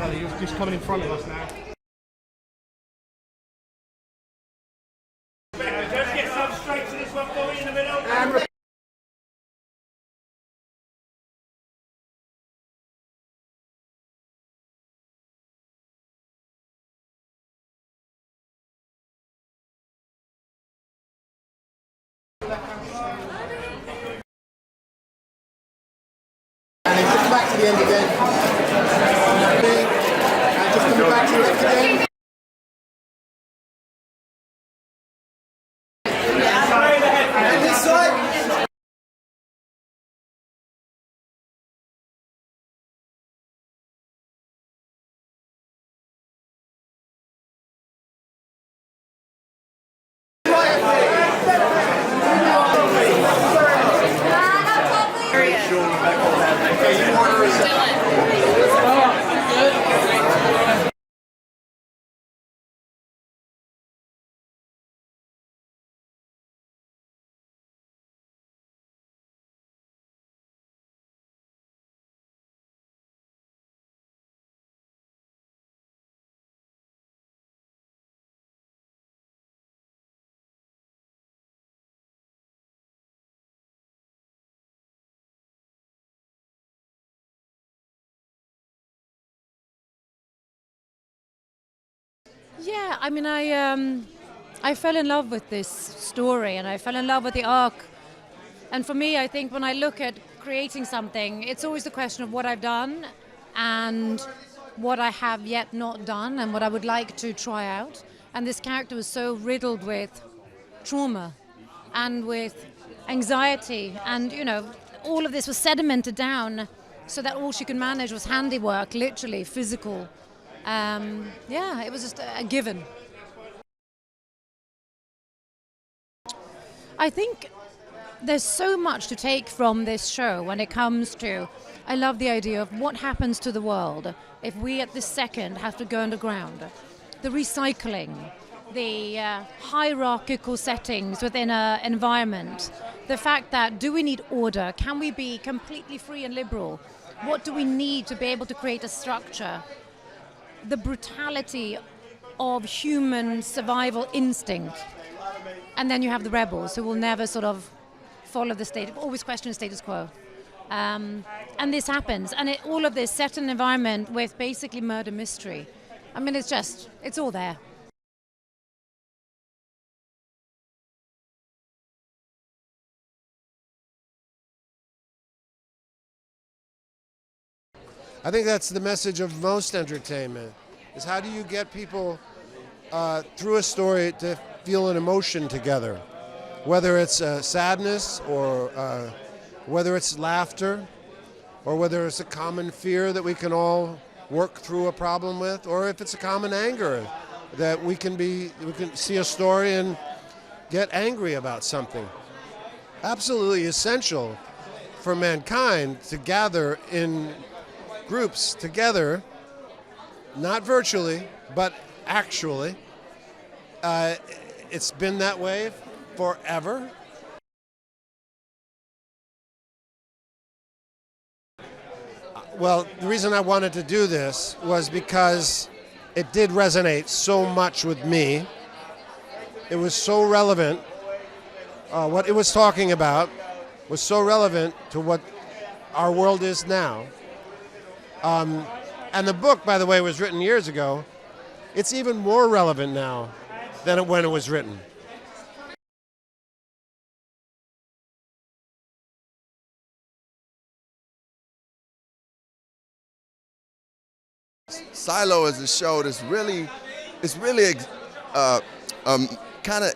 fella. He was just coming in front of us now. Let's get some straight to this one for me in the middle. And just back to the end again. And just coming back to the end again. And this side. Yeah, I mean, I fell in love with this story, and I fell in love with the arc. And for me, I think when I look at creating something, it's always the question of what I've done and what I have yet not done and what I would like to try out. And this character was so riddled with trauma and with anxiety, and all of this was sedimented down so that all she could manage was handiwork, literally physical. It was just a given. I think there's so much to take from this show when it comes to, I love the idea of what happens to the world if we at this second have to go underground. The recycling, the hierarchical settings within an environment, the fact that do we need order? Can we be completely free and liberal? What do we need to be able to create a structure? The brutality of human survival instinct. And then you have the rebels who will never sort of follow the state, always question the status quo. And this happens. And all of this set in an environment with basically murder mystery. I mean, it's all there. I think that's the message of most entertainment, is how do you get people through a story to feel an emotion together, whether it's sadness or whether it's laughter or whether it's a common fear that we can all work through a problem with, or if it's a common anger that we can see a story and get angry about something. Absolutely essential for mankind to gather in groups together, not virtually, but actually. It's been that way forever. Well, the reason I wanted to do this was because it did resonate so much with me. It was so relevant. What it was talking about was so relevant to what our world is now. And the book, by the way, was written years ago. It's even more relevant now than when it was written. Silo is a show that's really kind of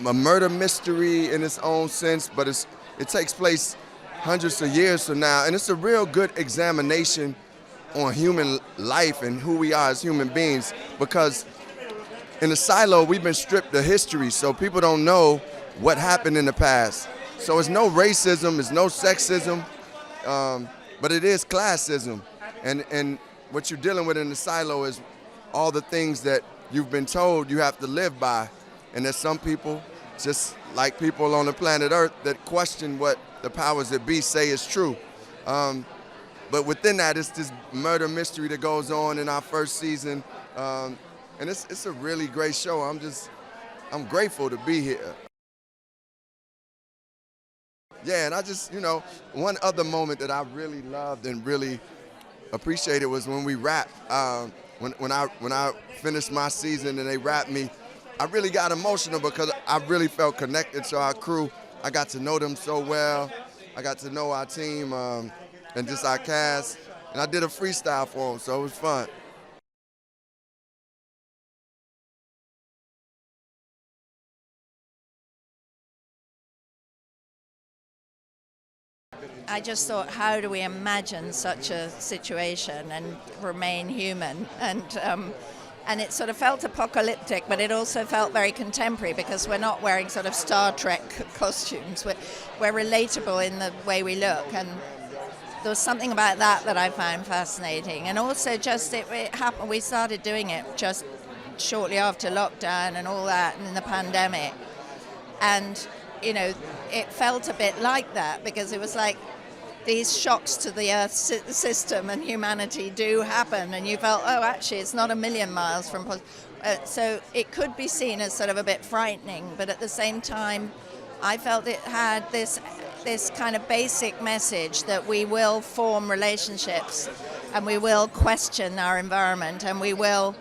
a murder mystery in its own sense, but it takes place hundreds of years from now, and it's a real good examination on human life and who we are as human beings, because in the silo we've been stripped of history, so people don't know what happened in the past. So it's no racism, it's no sexism, but it is classism, and what you're dealing with in the silo is all the things that you've been told you have to live by, and there's some people, just like people on the planet Earth, that question what the powers that be say is true. but within that, it's this murder mystery that goes on in our first season, and it's a really great show. I'm grateful to be here. Yeah, and I just, one other moment that I really loved and really appreciated was when we rapped. When I finished my season and they rapped me, I really got emotional because I really felt connected to our crew. I got to know them so well. I got to know our team and just our cast. And I did a freestyle for them, so it was fun. I just thought, how do we imagine such a situation and remain human? And it sort of felt apocalyptic, but it also felt very contemporary because we're not wearing sort of Star Trek costumes. We're relatable in the way we look, and there was something about that I found fascinating. And also just it happened, we started doing it just shortly after lockdown and all that, and in the pandemic. And, it felt a bit like that because it was like these shocks to the Earth system and humanity do happen, and you felt, oh, actually, it's not a million miles from... so it could be seen as sort of a bit frightening, but at the same time, I felt it had this kind of basic message that we will form relationships and we will question our environment and we will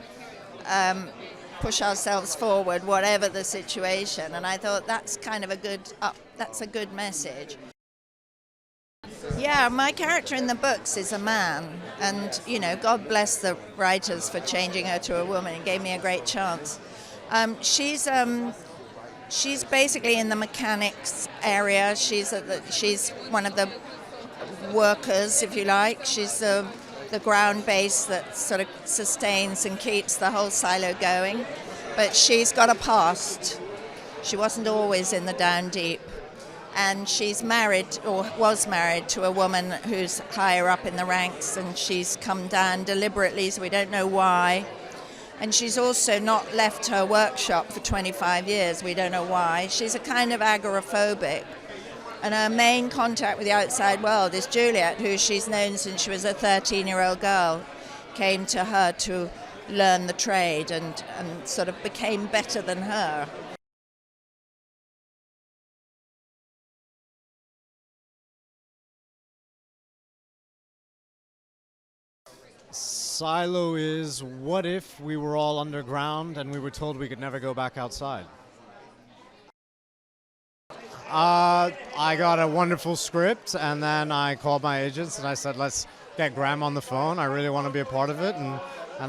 push ourselves forward, whatever the situation. And I thought that's kind of that's a good message. Yeah, my character in the books is a man, and God bless the writers for changing her to a woman. It gave me a great chance. She's basically in the mechanics area. She's one of the workers, if you like. She's the ground base that sort of sustains and keeps the whole silo going. But she's got a past. She wasn't always in the down deep. And she's married, or was married, to a woman who's higher up in the ranks, and she's come down deliberately, so we don't know why. And she's also not left her workshop for 25 years, we don't know why. She's a kind of agoraphobic. And her main contact with the outside world is Juliet, who she's known since she was a 13-year-old girl, came to her to learn the trade and sort of became better than her. Silo is, what if we were all underground and we were told we could never go back outside? I got a wonderful script, and then I called my agents and I said, let's get Graham on the phone. I really want to be a part of it, and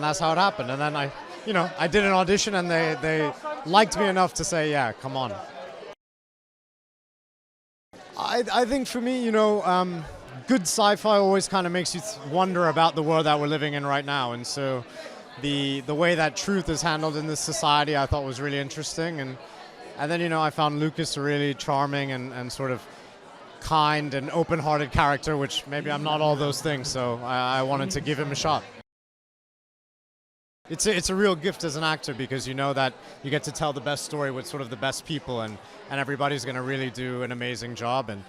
that's how it happened. And then I did an audition, and they liked me enough to say, yeah, come on. I think for me, good sci-fi always kind of makes you wonder about the world that we're living in right now, and so the way that truth is handled in this society I thought was really interesting, and then I found Lucas a really charming and sort of kind and open-hearted character, which maybe I'm not all those things, so I wanted to give him a shot. It's a real gift as an actor because you know that you get to tell the best story with sort of the best people, and everybody's going to really do an amazing job, and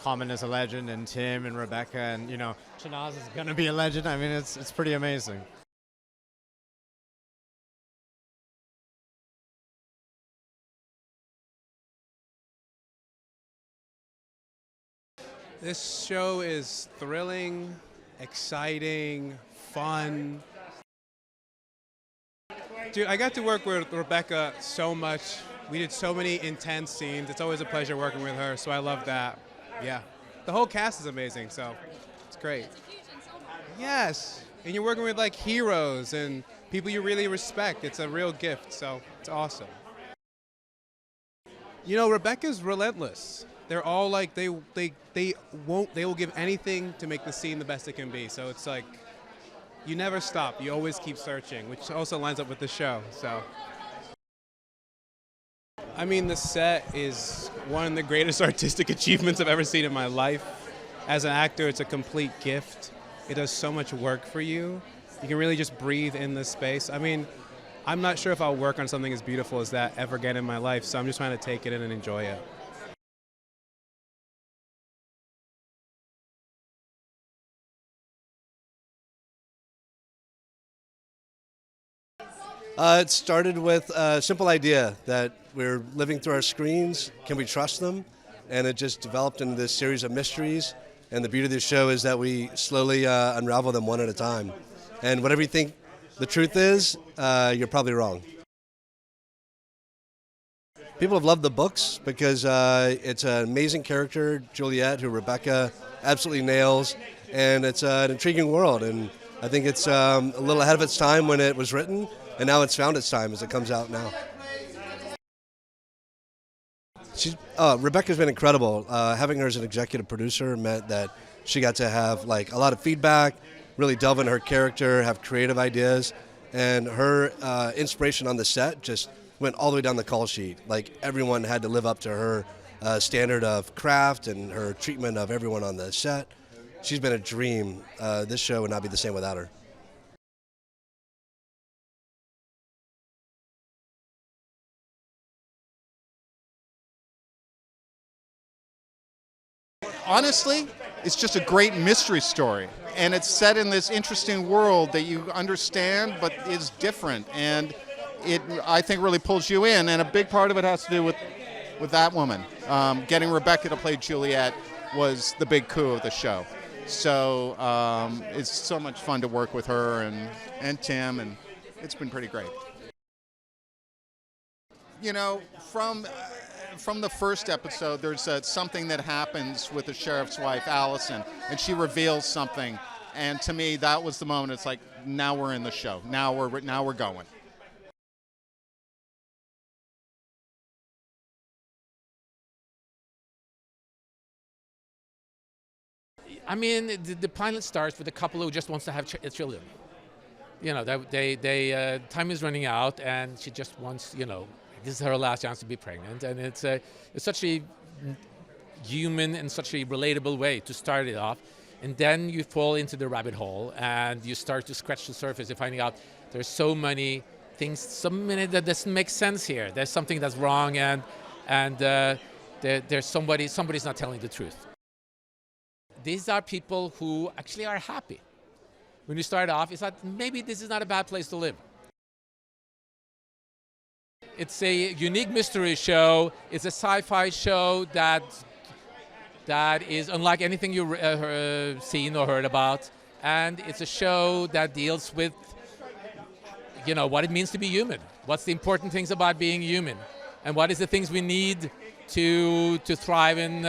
Common is a legend, and Tim and Rebecca, and Shanaz is going to be a legend. I mean, it's pretty amazing. This show is thrilling, exciting, fun. Dude, I got to work with Rebecca so much. We did so many intense scenes. It's always a pleasure working with her, so I love that. Yeah. The whole cast is amazing, so it's great. Yes. And you're working with like heroes and people you really respect. It's a real gift, so it's awesome. Rebecca's relentless. They're all like they will give anything to make the scene the best it can be. So it's like you never stop. You always keep searching, which also lines up with the show. So I mean, the set is one of the greatest artistic achievements I've ever seen in my life. As an actor, it's a complete gift. It does so much work for you. You can really just breathe in this space. I mean, I'm not sure if I'll work on something as beautiful as that ever again in my life, so I'm just trying to take it in and enjoy it. It started with a simple idea that we're living through our screens. Can we trust them? And it just developed into this series of mysteries. And the beauty of this show is that we slowly unravel them one at a time. And whatever you think the truth is, you're probably wrong. People have loved the books because it's an amazing character, Juliet, who Rebecca absolutely nails. And it's an intriguing world. And I think it's a little ahead of its time when it was written. And now it's found its time as it comes out now. Rebecca's been incredible. Having her as an executive producer meant that she got to have like a lot of feedback, really delve into her character, have creative ideas, and her inspiration on the set just went all the way down the call sheet. Like everyone had to live up to her standard of craft and her treatment of everyone on the set. She's been a dream. This show would not be the same without her. Honestly, it's just a great mystery story, and it's set in this interesting world that you understand but is different, and it, I think, really pulls you in, and a big part of it has to do with that woman. Getting Rebecca to play Juliet was the big coup of the show. So it's so much fun to work with her and Tim, and it's been pretty great. You know, from the first episode, there's something that happens with the sheriff's wife, Allison, and she reveals something. And to me, that was the moment. It's like, now we're in the show. Now we're going. I mean, the pilot starts with a couple who just wants to have children. You know, time is running out, and she just wants, you know, this is her last chance to be pregnant, and it's such a human and such a relatable way to start it off. And then you fall into the rabbit hole, and you start to scratch the surface. You're finding out there's so many things, that doesn't make sense here. There's something that's wrong, and there's somebody's not telling the truth. These are people who actually are happy. When you start off, it's like maybe this is not a bad place to live. It's a unique mystery show. It's a sci-fi show that is unlike anything you've seen or heard about. And it's a show that deals with, you know, what it means to be human. What's the important things about being human? And what is the things we need to thrive in